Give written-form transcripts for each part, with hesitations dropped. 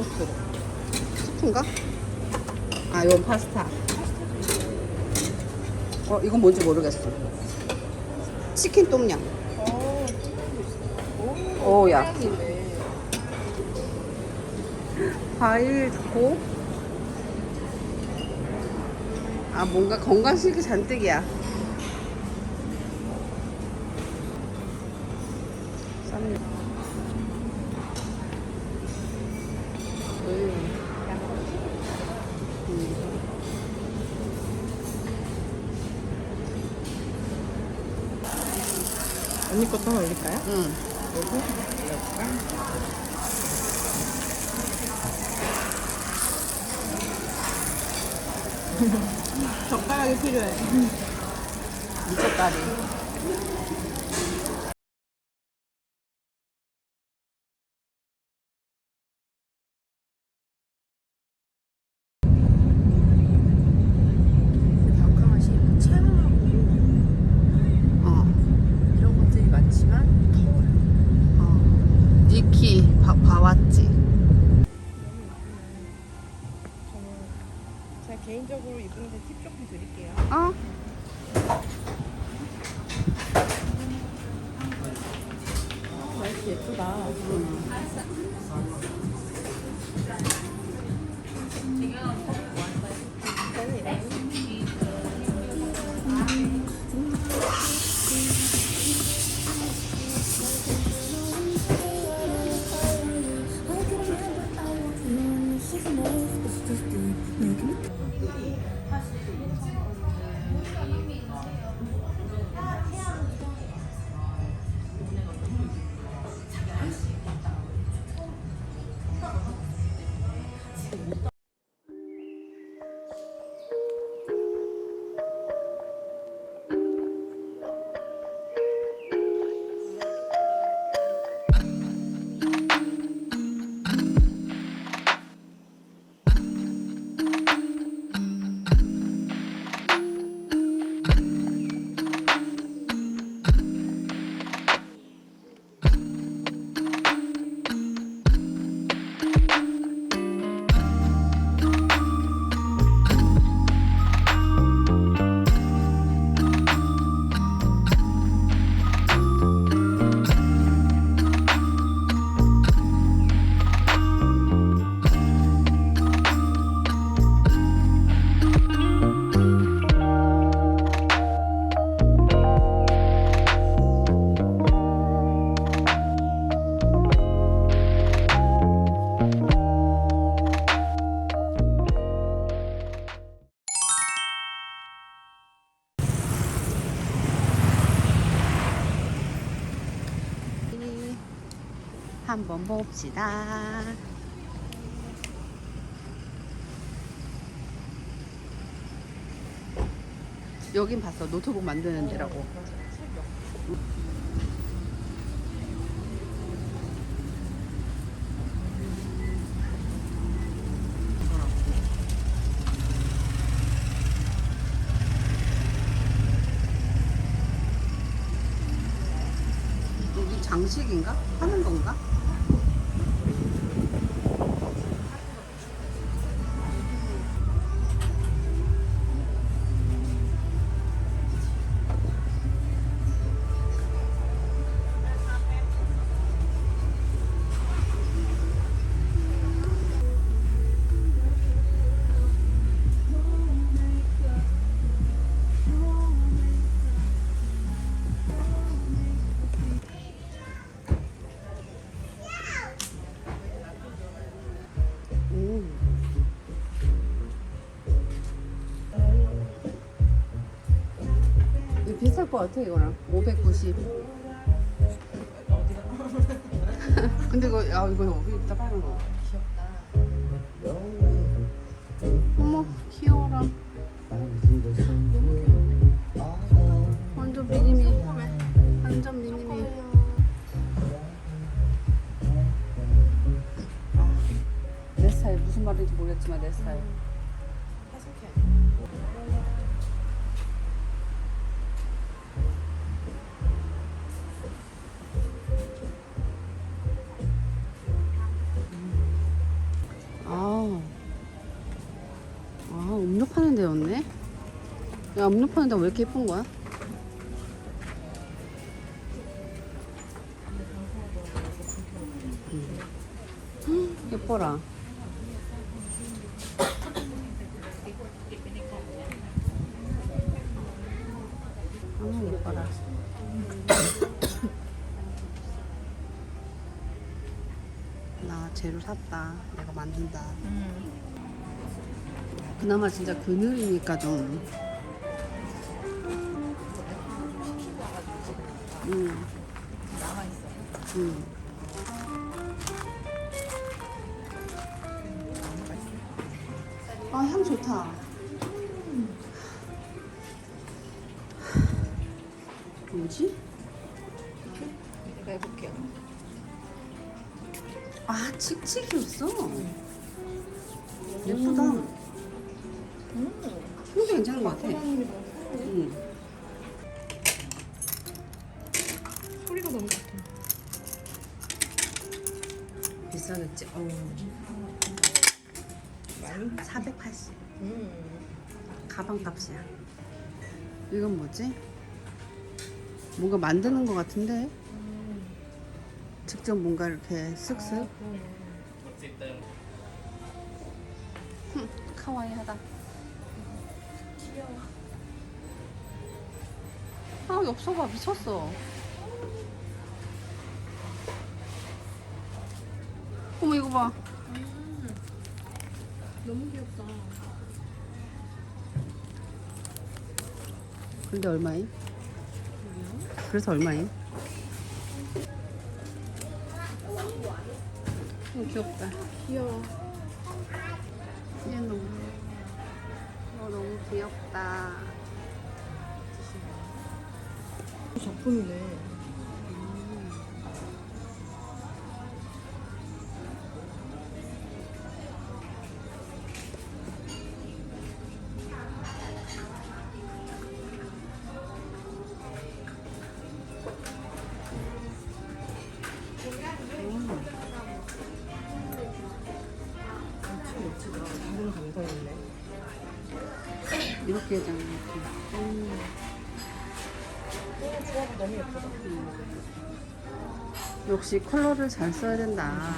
소스로. 스프인가? 아, 이건 파스타. 이건 뭔지 모르겠어. 치킨 똠양. 오, 야. 과일 좋고. 아, 뭔가 건강식이 잔뜩이야. 쌈. 언니 것도 하나 올릴까요? 응. 그리고 올려볼까? 젓가락이 필요해. 미쳤다리. 벽화맛이 체험하고 이런 것들이 많지만 더워요. 니키 봐왔지? 저는 제가 개인적으로 이분한테 팁 조금 드릴게요. 날씨 예쁘다. 한번 봅시다. 여긴 봤어. 노트북 만드는 데라고. 여기 장식인가? 하는 건가? 이거 비쌀 것 같아 이거랑 590. 근데 이거 너무 이쁘다 파는 거. 귀엽다. 어머 귀여워라. 완전 미니미. 완전 미니미. 내 스타일 무슨 말인지 모르겠지만 내 스타일. 파는 데였네. 야, 음료 파는 데가 왜 이렇게 예쁜 거야? 예뻐라. 예뻐라. 나 재료 샀다. 내가 만든다. 그나마 진짜 그늘이니까 좀. 아, 향 좋다. 뭐지? 내가 해볼게요. 아, 칙칙이었어. 예쁘다. 향도 괜찮은 것 같아. 소리가 너무 좋다. 비싸겠지? 많이? 480. 가방 값이야. 이건 뭐지? 뭔가 만드는 것 같은데? 직접 뭔가 이렇게 쓱쓱? 카와이하다. 아, 엽서가 미쳤어. 어머, 이거 봐. 너무 귀엽다. 근데 얼마임? 그래서 얼마임? 귀엽다. 귀여워. 얘 너무, 너무 귀엽다. 작품이네. 작은 감성이네. 이렇게 해장 이렇게. 조합이 너무 예쁘다. 역시 컬러를 잘 써야 된다.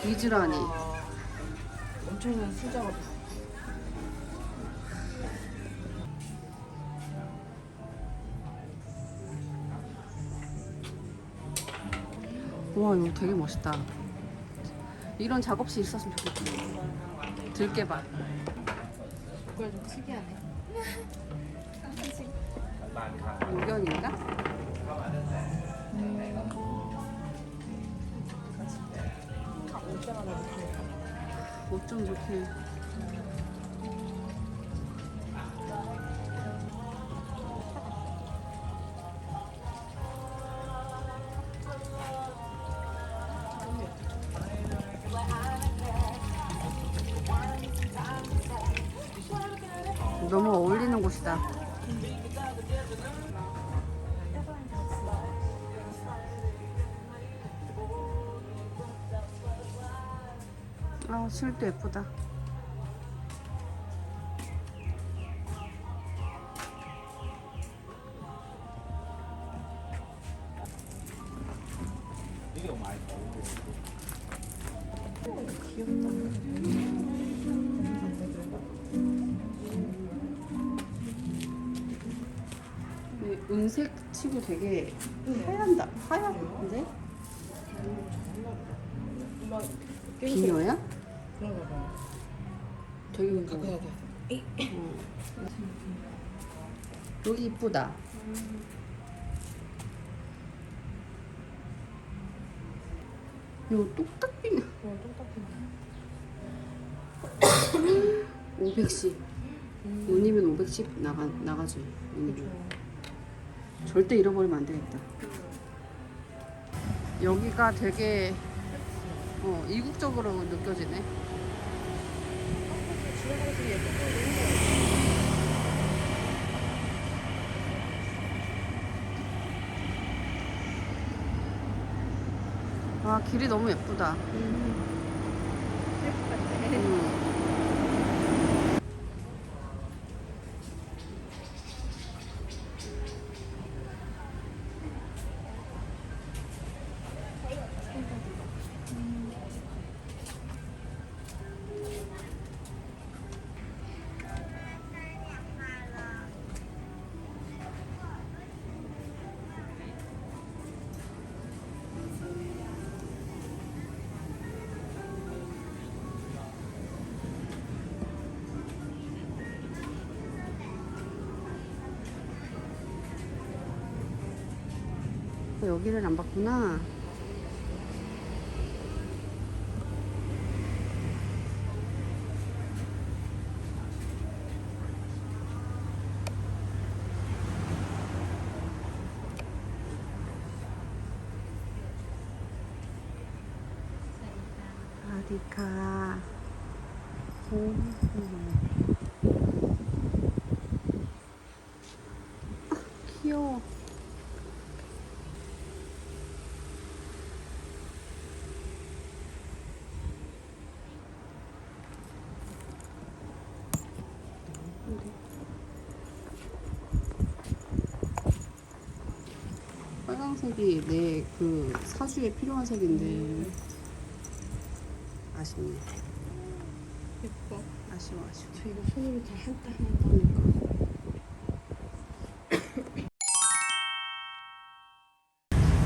비즈라니. 엄청난 수작업. 와, 이거 되게 멋있다. 이런 작업실 있었으면 좋겠다. 들깨밭. 그걸 좀 특이하네. 의견인가? 올 때마다 느끼니까. 옷 좀 좋게. 너무 어울리는 곳이다. 아, 실도 예쁘다. 은색 치고 되게 하얀다. 하얀데? 비녀야? 그런가 봐. 되게 뭐, 여기 이쁘다. 요 똑딱비녀. 똑같은 510. 운이면 510 나가지. 절대 잃어버리면 안 되겠다. 여기가 되게 이국적으로 느껴지네. 아, 와, 길이 너무 예쁘다. 여기를 안 봤구나. 아디카. 오. 귀여워. 빨강색이 내 그 사주에 필요한 색인데 아쉽네. 예뻐. 아쉬워. 저 이거 손으로 다 한땀 한땀.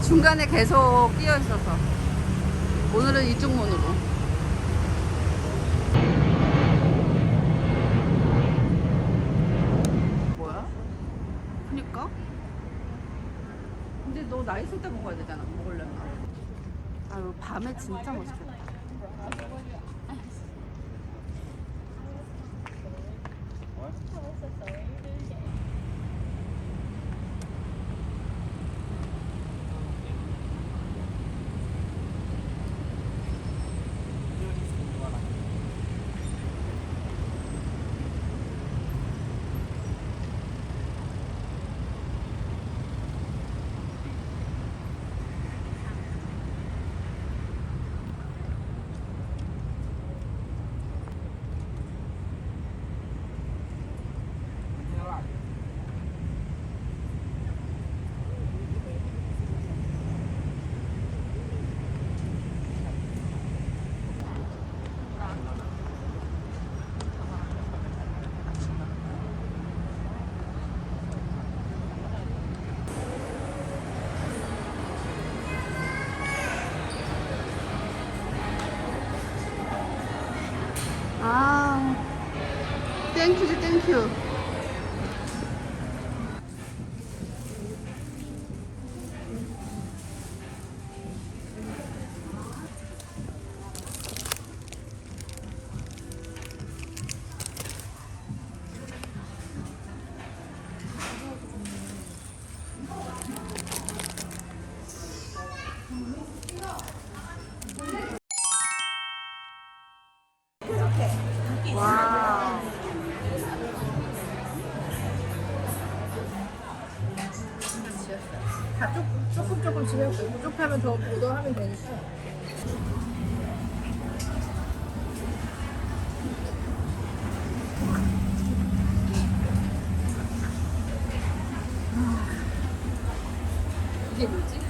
중간에 계속 끼어 있어서 오늘은 이쪽 문으로. 뭐야? 그니까? 근데 너 나 있을 때 먹어야 되잖아. 먹으려면. 아유, 밤에 진짜 맛있겠다. 아, 땡큐지, 땡큐. 와. 다 조금 지내고 부족하면 더 보도하면 되니까. 이게 뭐지?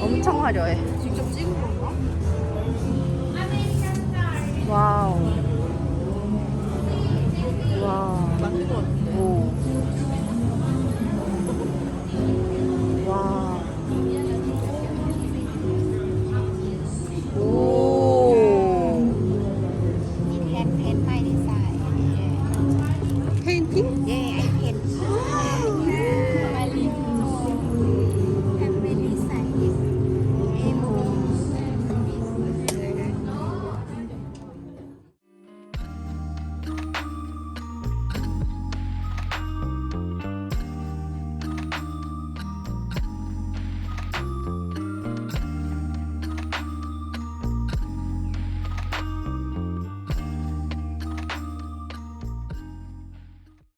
엄청 화려해. 직접 찍은 건가? 와우. 와. 맞는 것 같은데. 오.